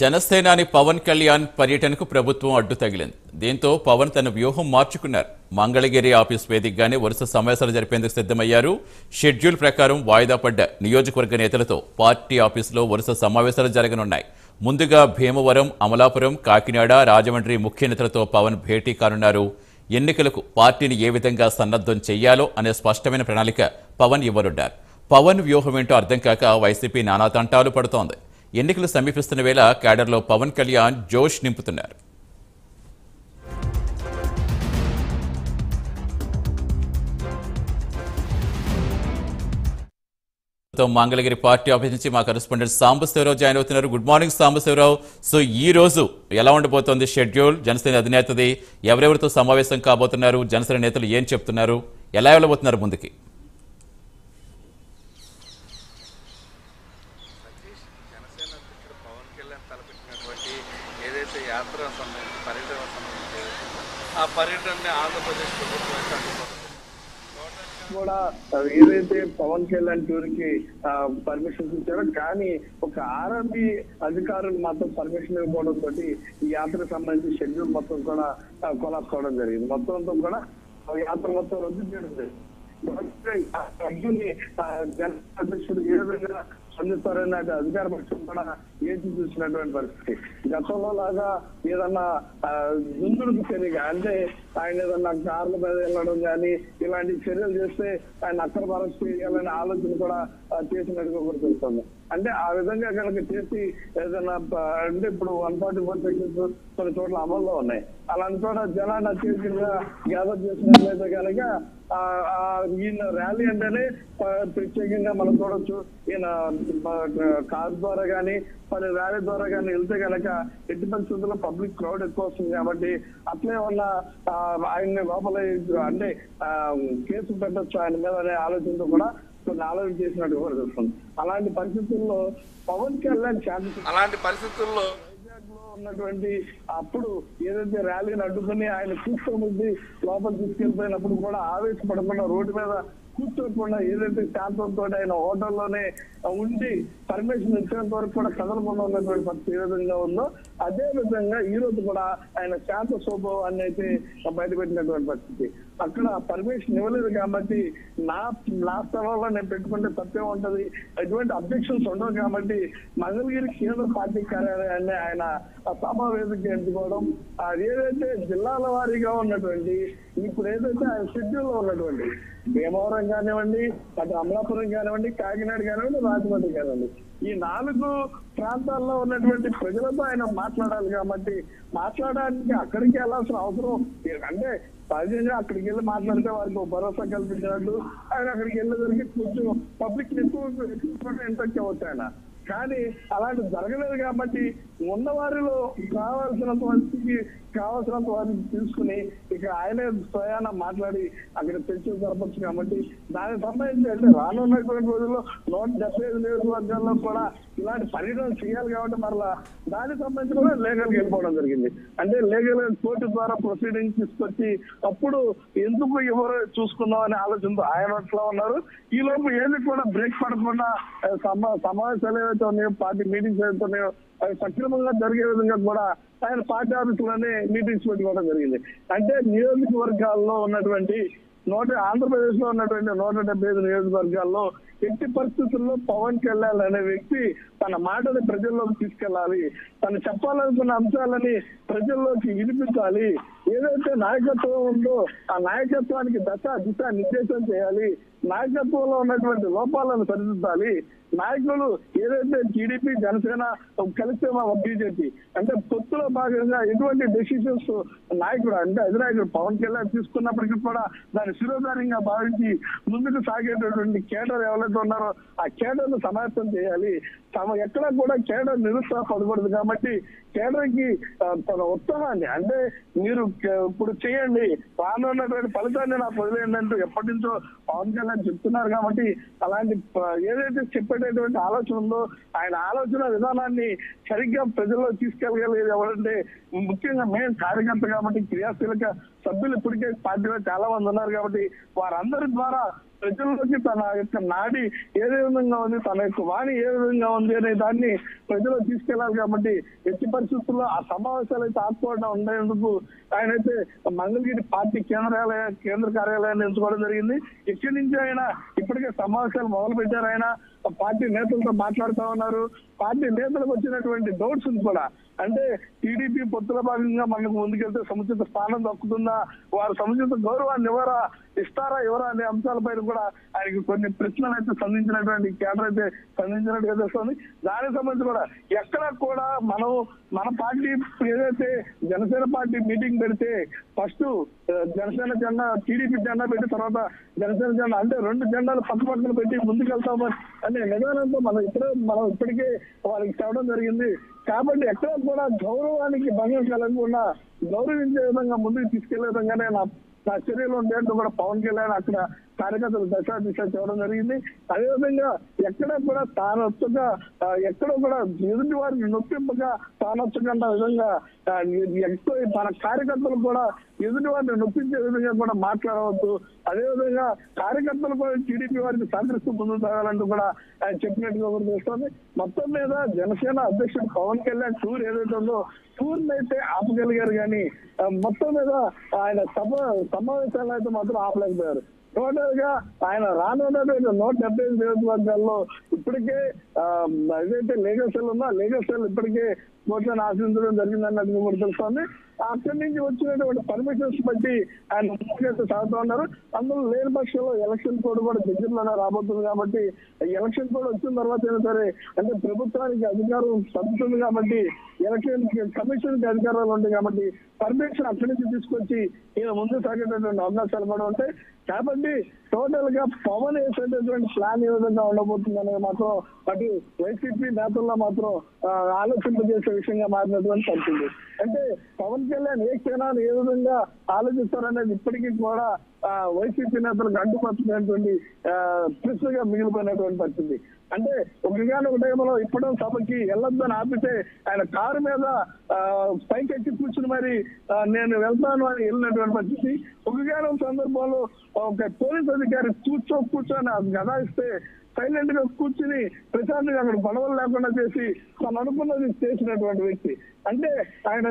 జనసేనాని పవన్ కళ్యాణ్ పర్యటనకు ప్రభుత్వం అడ్డు తగిలింది. దీంతో పవన్ తన వ్యూహం మార్చుకున్నారు. మంగళగిరి ఆఫీస్ వేదికగానే వరుస సమావేశాలు జరిపేందుకు సిద్ధమయ్యారు. షెడ్యూల్ ప్రకారం వాయిదా పడ్డ నియోజకవర్గ నేతలతో పార్టీ ఆఫీసులో వరుస సమావేశాలు జరగనున్నాయి. ముందుగా భీమవరం, అమలాపురం, కాకినాడ, రాజమండ్రి ముఖ్య నేతలతో పవన్ భేటీ కానున్నారు. ఎన్నికలకు పార్టీని ఏ విధంగా సన్నద్ధం చేయాలో అనే స్పష్టమైన ప్రణాళిక పవన్ ఇవ్వనున్నారు. పవన్ వ్యూహం ఏంటో అర్థం కాక వైసీపీ నానా తంటాలు పడుతోంది. ఎన్నికలు సమీపిస్తున్న వేళ క్యాడర్లో పవన్ కళ్యాణ్ జోష్ నింపుతున్నారు. మంగళగిరి పార్టీ ఆఫీస్ నుంచి మా కరెస్పాండెంట్ సాంబశివరావు జాయిన్ అవుతున్నారు. Good morning Sambasivarao. సో ఈ రోజు ఎలా ఉండబోతోంది షెడ్యూల్? జనసేన అధినేతది ఎవరెవరితో సమావేశం కాబోతున్నారు? జనసేన నేతలు ఏం చెప్తున్నారు? ఎలా వెళ్ళబోతున్నారు ముందుకి? ఏదైతే యాత్ర సంబంధించి పర్యటన సంబంధించి ఆ పర్యటనని ఆంధ్రప్రదేశ్ ప్రభుత్వం కూడా ఏదైతే పవన్ కళ్యాణ్ టూర్ కి పర్మిషన్స్ ఇచ్చారో కానీ ఒక ఆర్ఎంపీ అధికారులు మాత్రం పర్మిషన్ ఇవ్వడం తోటి ఈ యాత్రకు సంబంధించి షెడ్యూల్ మొత్తం కూడా కొలాప్స్ అవడం జరిగింది. మొత్తం కూడా యాత్ర మొత్తం రద్దు చేయడం జరిగింది. జన అధ్యక్షుడు ఏ విధంగా స్పందిస్తారని అధికార పక్షం కూడా ఏచి చూసినటువంటి పరిస్థితి. గతంలో లాగా ఏదన్నా దుందుడుకు చర్యగా అంటే ఆయన ఏదన్నా కార్ల మీద వెళ్ళడం కానీ ఇలాంటి చర్యలు చేస్తే ఆయన అక్రమ అరెస్ట్ చేయాలనే ఆలోచన కూడా చేసినట్టుగా కూడా తెలుస్తుంది. అంటే ఆ విధంగా కనుక చేసి ఏదైనా అంటే ఇప్పుడు 144 సెక్షన్స్ కొన్ని చోట్ల అమల్లో ఉన్నాయి. అలాంటి చోట జనాన్ని అత్యధికంగా గ్యాదర్ చేసినట్లయితే కనుక ఈయన ర్యాలీ అంటేనే ప్రత్యేకంగా మనం చూడొచ్చు. ఈయన కార్ ద్వారా కానీ మరి ర్యాలీ ద్వారా కానీ వెళ్తే కనుక ఎట్టి పరిస్థితుల్లో పబ్లిక్ క్రౌడ్ ఎక్కువ వస్తుంది కాబట్టి అట్లే ఉన్న ఆయన్ని లోపల అంటే కేసు పెట్టచ్చు ఆయన మీద అనే ఆలోచనతో కూడా కొన్ని ఆలోచన చేసినట్టు కూడా తెలుస్తుంది. అలాంటి పరిస్థితుల్లో పవన్ కళ్యాణ్ అలాంటి పరిస్థితుల్లో ఉన్నటువంటి అప్పుడు ఏదైతే ర్యాలీని అడ్డుకుని ఆయన కూర్చోముద్ది లోపల తీసుకెళ్లిపోయినప్పుడు కూడా ఆవేశపడకుండా రోడ్డు మీద కూర్చోకుండా ఏదైతే శాంతంతో ఆయన హోటల్లోనే ఉండి పర్మిషన్ ఇచ్చేంత వరకు కూడా కదలకుండా ఉన్నటువంటి పరిస్థితి ఏ విధంగా ఉందో అదే విధంగా ఈ రోజు కూడా ఆయన శాంత స్వభావాన్ని అయితే బయటపెట్టినటువంటి పరిస్థితి. అక్కడ పర్మిషన్ ఇవ్వలేదు కాబట్టి నా స్థలంలో నేను పెట్టుకుంటే తప్పే ఉంటది, ఎటువంటి అబ్జెక్షన్స్ ఉండవు కాబట్టి మంగళగిరి కేంద్ర పార్టీ కార్యాలయాన్ని ఆయన సమావేశంగా ఎంచుకోవడం ఏదైతే జిల్లాల వారీగా ఉన్నటువంటి ఇప్పుడు ఏదైతే ఆయన షెడ్యూల్ లో ఉన్నటువంటి భీమవరం కానివ్వండి, అటు అమలాపురం కానివ్వండి, కాకినాడ కానివ్వండి, రాజమండ్రి కానివ్వండి ఈ 4 ప్రాంతాల్లో ఉన్నటువంటి ప్రజలతో ఆయన మాట్లాడాలి కాబట్టి మాట్లాడడానికి అక్కడికి వెళ్ళాల్సిన అవసరం అంటే సహజంగా అక్కడికి వెళ్ళి మాట్లాడితే వారికి భరోసా కల్పించినట్టు ఆయన అక్కడికి వెళ్ళేసరికి కొంచెం పబ్లిక్ ఎక్కువ ఇంట్రెస్ట్ అవ్వచ్చు ఆయన. కానీ అలాంటి జరగలేదు కాబట్టి ఉన్న వారిలో కావాల్సినంత వారిని తీసుకుని ఇక ఆయనే స్వయాన మాట్లాడి అక్కడ చర్చలు జరపచ్చు కాబట్టి దానికి సంబంధించి అంటే రానున్నటువంటి రోజుల్లో 175 నియోజకవర్గాల్లో కూడా ఇలాంటి పర్యటన చేయాలి కాబట్టి మరలా దానికి సంబంధించి కూడా లీగల్కి వెళ్ళిపోవడం జరిగింది. అంటే లీగల్ కోర్టు ద్వారా ప్రొసీడింగ్ తీసుకొచ్చి అప్పుడు ఎందుకు ఎవరు చూసుకుందాం అనే ఆలోచనతో ఆయన అట్లా ఉన్నారు. ఈ లోపు ఏది కూడా బ్రేక్ పడకుండా సమావేశాలు ఏవైతే ఉన్నాయో పార్టీ మీటింగ్స్ ఏవైతే ఉన్నాయో అవి సక్రమంగా జరిగే విధంగా కూడా ఆయన పార్టీ ఆఫీసులోనే మీటింగ్స్ పెట్టుకోవడం జరిగింది. అంటే నియోజకవర్గాల్లో ఉన్నటువంటి ఆంధ్రప్రదేశ్ లో ఉన్నటువంటి 175 నియోజకవర్గాల్లో ఎట్టి పరిస్థితుల్లో పవన్ కళ్యాణ్ అనే వ్యక్తి తన మాటని ప్రజల్లోకి తీసుకెళ్లాలి, తను చెప్పాలనుకున్న అంశాలని ప్రజల్లోకి వినిపించాలి, ఏదైతే నాయకత్వం ఉందో ఆ నాయకత్వానికి దిశ నిర్దేశం చేయాలి, నాయకత్వంలో ఉన్నటువంటి లోపాలను సరిదిద్దాలి, నాయకులు ఏదైతే టీడీపీ జనసేన కలిస్తే మా బీజేపీ అంటే పొత్తులో భాగంగా ఎటువంటి డెసిషన్స్ నాయకుడు అంటే అధినాయకుడు పవన్ కళ్యాణ్ తీసుకున్నప్పటికీ కూడా దాన్ని శిరోధార్యంగా భావించి ముందుకు సాగేటటువంటి కేడర్ ఎవరైతే ఉన్నారో ఆ కేడర్ను సమాయత్తం చేయాలి. ఎక్కడా కూడా కేడర్ నిరుత్సాహపడకూడదు కాబట్టి కేడర్కి తన ఉత్సాహాన్ని అంటే మీరు ఇప్పుడు చేయండి రానున్నటువంటి ఫలితాన్ని నాకు వదిలేయండి అంటూ ఎప్పటి నుంచో పవన్ కళ్యాణ్ చెప్తున్నారు కాబట్టి అలాంటి ఏదైతే చెప్పేటటువంటి ఆలోచన ఉందో ఆయన ఆలోచన విధానాన్ని సరిగ్గా ప్రజల్లో తీసుకెళ్ళగలిగేది ఎవరంటే ముఖ్యంగా మేము కార్యకర్త కాబట్టి క్రియాశీలక సభ్యులు ఇప్పటికే పార్టీలో చాలా మంది ఉన్నారు కాబట్టి వారందరి ద్వారా ప్రజల్లోకి తన యొక్క నాడి ఏ విధంగా ఉంది, తన యొక్క వాణి ఏ విధంగా ఉంది అనే దాన్ని ప్రజల్లో తీసుకెళ్లాలి. కాబట్టి ఎట్టి పరిస్థితుల్లో ఆ సమావేశాలు అయితే ఆపుకోవడం ఉండేందుకు ఆయన అయితే మంగళగిరి పార్టీ కేంద్ర కార్యాలయాన్ని ఎంచుకోవడం జరిగింది. ఇక్కడి నుంచి ఆయన ఇప్పటికే సమావేశాలు మొదలు పెట్టారు. ఆయన పార్టీ నేతలతో మాట్లాడుతూ ఉన్నారు. పార్టీ నేతలకు వచ్చినటువంటి డౌట్స్ కూడా, అంటే టీడీపీ పొత్తుల భాగంగా మనకు ముందుకెళ్తే సముచిత స్థానం దక్కుతుందా, వారు సముచిత గౌరవాన్ని ఇస్తారా ఎవరా అనే అంశాలపైన కూడా ఆయనకి కొన్ని ప్రశ్నలు అయితే సంధించినటువంటి కేంద్రం అయితే సంధించినట్టుగా తెలుస్తుంది. దానికి సంబంధించి కూడా ఎక్కడ కూడా మన పార్టీ ఏదైతే జనసేన పార్టీ మీటింగ్ పెడితే ఫస్ట్ జనసేన జెండా, టీడీపీ జెండా పెట్టి తర్వాత జనసేన జెండా, అంటే 2 జెండాలు పక్కన పెట్టి ముందుకెళ్తామని అనే నిదానంతో మనం ఇప్పటికే వాళ్ళకి చెప్పడం జరిగింది. కాబట్టి ఎక్కడ కూడా గౌరవానికి భంగం కలగకుండా గౌరవించే విధంగా ముందుకు తీసుకెళ్లే విధంగానే నా చర్యలు ఉండేందుకు కూడా పవన్ కళ్యాణ్ అక్కడ కార్యకర్తలు దిశ చేయడం జరిగింది. అదేవిధంగా ఎక్కడ కూడా తానొచ్చగా ఎక్కడో కూడా ఎదుటి వారిని నొప్పింపగా తానొచ్చకుండా విధంగా ఎక్కువ తన కార్యకర్తలు కూడా ఎదుటి వారిని నొప్పించే విధంగా కూడా మాట్లాడవద్దు. అదేవిధంగా కార్యకర్తలు కూడా టీడీపీ వారికి సహకరిస్తూ ముందుకు సాగాలంటూ కూడా ఆయన చెప్పినట్టుగా కూడా తెలుస్తోంది. మొత్తం మీద జనసేన అధ్యక్షుడు పవన్ కళ్యాణ్ టూర్ ఏదైతే ఉందో టూర్ని అయితే ఆపగలిగారు, కానీ మొత్తం మీద ఆయన సమావేశాలను అయితే మాత్రం ఆపలేకపోయారు. టోటల్ గా ఆయన రానున్నటువంటి 175 నియోజకవర్గాల్లో ఇప్పటికే ఏదైతే లీగల్ సెల్ ఉందో ఆ లీగల్ సెల్ ఇప్పటికే కోర్టులను ఆశ్రయించడం జరిగిందన్నట్టు కూడా తెలుస్తోంది. అక్కడి నుంచి వచ్చినటువంటి పర్మిషన్స్ బట్టి ఆయన ముందుకైతే సాగుతూ ఉన్నారు. అందులో లేని పక్షంలో ఎలక్షన్ కోడ్ కూడా దగ్గరలోనే రాబోతుంది. కాబట్టి ఎలక్షన్ కోడ్ వచ్చిన తర్వాత అయినా సరే, అంటే ప్రభుత్వానికి అధికారం తగ్గుతుంది కాబట్టి ఎలక్షన్ కమిషన్ కి అధికారాలు ఉంటాయి కాబట్టి పర్మిషన్ అక్కడి నుంచి తీసుకొచ్చి ఈయన ముందు సాగేటటువంటి అవకాశాలు కూడా ఉంటాయి. కాబట్టి టోటల్ గా పవన్ వేసేటటువంటి ప్లాన్ ఏ విధంగా ఉండబోతుంది అనేది మాత్రం అటు వైసీపీ నేతల్లో మాత్రం ఆలోచింపజేసే విషయంగా మారినటువంటి పరిస్థితి. అంటే పవన్ కళ్యాణ్ ఏ క్షణాన్ని ఏ విధంగా ఆలోచిస్తారనేది ఇప్పటికీ కూడా వైసీపీ నేతలకు అడ్డుపడుతున్నటువంటి ప్రశ్నగా మిగిలిపోయినటువంటి పరిస్థితి. అంటే ఒక టైంలో ఇప్పటి సభకి వెళ్ళొద్దని ఆపితే ఆయన కారు మీద పైకెక్కి కూర్చుని మరి నేను వెళ్తాను అని వెళ్ళినటువంటి పరిస్థితి. ఒక సందర్భంలో ఒక పోలీస్ అధికారి కూర్చొని గదాయిస్తే సైలెంట్ గా కూర్చుని ప్రశాంతంగా అక్కడ గొడవలు లేకుండా చేసి తను అనుకున్నది చేసినటువంటి వ్యక్తి. అంటే ఆయన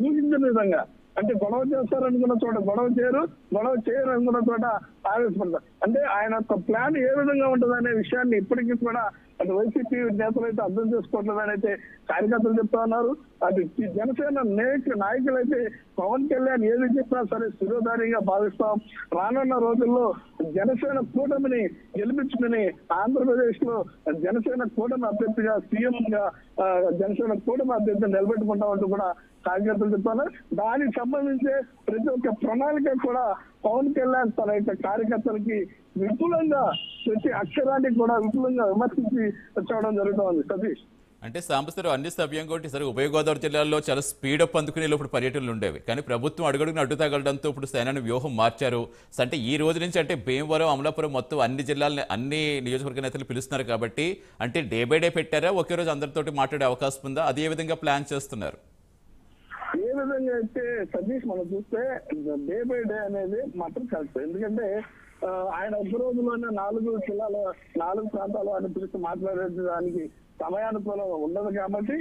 ఊహించిన విధంగా, అంటే గొడవ చేస్తారనుకున్న చోట గొడవ చేయరు అనుకున్న చోట ఆవేశపడతారు. అంటే ఆయన యొక్క ప్లాన్ ఏ విధంగా ఉంటుంది అనే విషయాన్ని ఇప్పటికీ కూడా అటు వైసీపీ నేతలు అయితే అర్థం చేసుకోవట్లేదని అయితే కార్యకర్తలు చెప్తా ఉన్నారు. అటు జనసేన నాయకులు అయితే పవన్ కళ్యాణ్ ఏది చెప్పినా సరే శిరోధారిగా భావిస్తాం, రానున్న రోజుల్లో జనసేన కూటమిని గెలిపించుకుని ఆంధ్రప్రదేశ్ లో జనసేన కూటమి అభ్యర్థిగా సీఎం గా జనసేన కూటమి అభ్యర్థిని నిలబెట్టుకుంటామంటూ కూడా కార్యకర్తలు చెప్తాను. దానికి సంబంధించి ప్రతి ఒక్క ప్రణాళిక కూడా పవన్ కళ్యాణ్ తన యొక్క కార్యకర్తలకి విపులంగా ప్రతి అక్షరాన్ని కూడా విపులంగా విమర్శించి వచ్చడం జరుగుతోంది. సతీష్, అంటే సాంబశివరావు అన్ని సవ్యంగా ఉంటే సరే ఉభయ గోదావరి జిల్లాల్లో చాలా స్పీడప్ అందుకునే ఇప్పుడు పర్యటనలు ఉండేవి, కానీ ప్రభుత్వం అడుగడుగున అడ్డు తగలడంతో ఇప్పుడు సేనాని వ్యూహం మార్చారు. అంటే ఈ రోజు నుంచి అంటే భీమవరం, అమలాపురం మొత్తం అన్ని జిల్లాలని అన్ని నియోజకవర్గ నేతలు పిలుస్తున్నారు కాబట్టి అంటే డే బై డే పెట్టారా, ఒకే రోజు అందరితోటి మాట్లాడే అవకాశం ఉందా, అదే విధంగా ప్లాన్ చేస్తున్నారు? ఏ విధంగా అయితే సతీష్ మనం చూస్తే డే బై డే అనేది మాత్రం కరెక్ట్. ఎందుకంటే ఆయన ఒక్క రోజులోనే 4 జిల్లాల 4 ప్రాంతాలు ఆయన పిలిచి మాట్లాడేదానికి సమయానుకూలం ఉండదు. కాబట్టి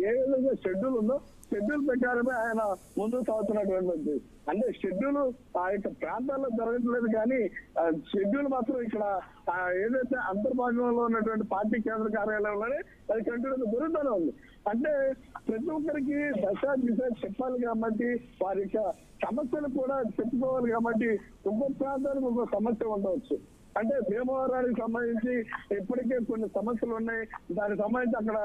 ఏ విధంగా షెడ్యూల్ ఉందో షెడ్యూల్ ప్రకారమే ఆయన ముందుకు సాగుతున్నటువంటి, అంటే షెడ్యూల్ ఆ యొక్క ప్రాంతాల్లో జరగట్లేదు, కానీ షెడ్యూల్ మాత్రం ఇక్కడ ఏదైతే అంతర్భాగంలో ఉన్నటువంటి పార్టీ కేంద్ర కార్యాలయంలోనే అది కంటిన్యూ జరుగుతూనే ఉంది. అంటే ప్రతి ఒక్కరికి దిశ చెప్పాలి కాబట్టి వారి యొక్క సమస్యలు కూడా చెప్పుకోవాలి కాబట్టి ఒక్కొక్క ప్రాంతానికి ఒక్కొక్క సమస్య ఉండవచ్చు. అంటే భీమవరానికి సంబంధించి ఇప్పటికే కొన్ని సమస్యలు ఉన్నాయి, దానికి సంబంధించి అక్కడ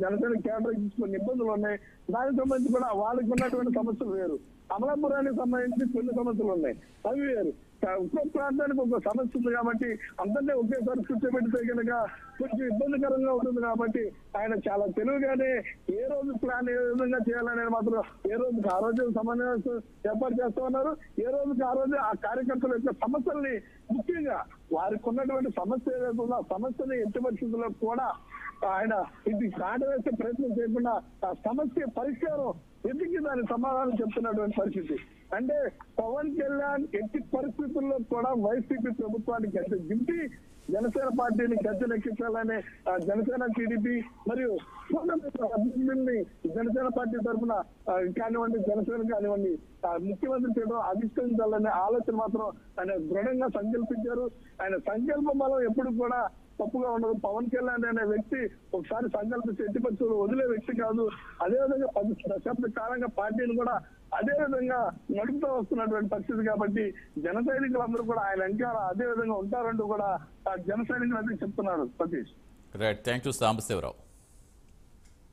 జనసేన కేంద్రం కొన్ని ఇబ్బందులు ఉన్నాయి, దానికి సంబంధించి కూడా వాళ్ళకి ఉన్నటువంటి సమస్యలు వేరు. అమలాపురానికి సంబంధించి కొన్ని సమస్యలు ఉన్నాయి, అవి వేరు. ఒక్కొక్క ప్రాంతానికి ఒక సమస్య ఉంది కాబట్టి అందరినీ ఒకేసారి కూర్చోబెడితే కనుక కొంచెం ఇబ్బందికరంగా ఉంటుంది. కాబట్టి ఆయన చాలా తెలివిగానే ఏ రోజు ప్లాన్ ఏ విధంగా చేయాలనేది మాత్రం ఏ రోజుకి ఆ రోజు సమన్వయం ఏర్పాటు చేస్తూ ఉన్నారు. ఏ రోజుకి ఆ రోజు ఆ కార్యకర్తల యొక్క సమస్యల్ని, ముఖ్యంగా వారికి ఉన్నటువంటి సమస్య ఏదైతే ఉందో ఆ సమస్యని ఎట్టి పరిస్థితుల్లో కూడా ఆయన ఇది కాటవేసే ప్రయత్నం చేయకుండా ఆ సమస్య పరిష్కారం వెతికి దానికి సమాధానం చెప్తున్నటువంటి పరిస్థితి. అంటే పవన్ కళ్యాణ్ ఎట్టి పరిస్థితుల్లో కూడా వైసీపీ ప్రభుత్వానికి గద్దె దింపి జనసేన పార్టీని గద్దెనెక్కించాలనే జనసేన టీడీపీ మరియు అభ్యర్థుల్ని జనసేన పార్టీ తరఫున కానివ్వండి, జనసేన కానివ్వండి, ముఖ్యమంత్రి చేయడం అధిష్ఠించాలనే ఆలోచన మాత్రం ఆయన దృఢంగా సంకల్పించారు. ఆయన సంకల్ప బలం ఎప్పుడు కూడా తప్పుగా ఉండదు. పవన్ కళ్యాణ్ అనే వ్యక్తి ఒకసారి సంకల్ప ఎట్టి పరిస్థితులు వదిలే వ్యక్తి కాదు. అదేవిధంగా 10 దశాబ్ద కాలంగా పార్టీని కూడా అదే విధంగా నడుపుతూ వస్తున్నటువంటి పరిస్థితి కాబట్టి జన సైనికులందరూ కూడా ఆయన వెనకాల అదే విధంగా ఉంటారంటూ కూడా జన సైనికులు అదే చెప్తున్నారు. Satish. Right, thank you Sambasivarao.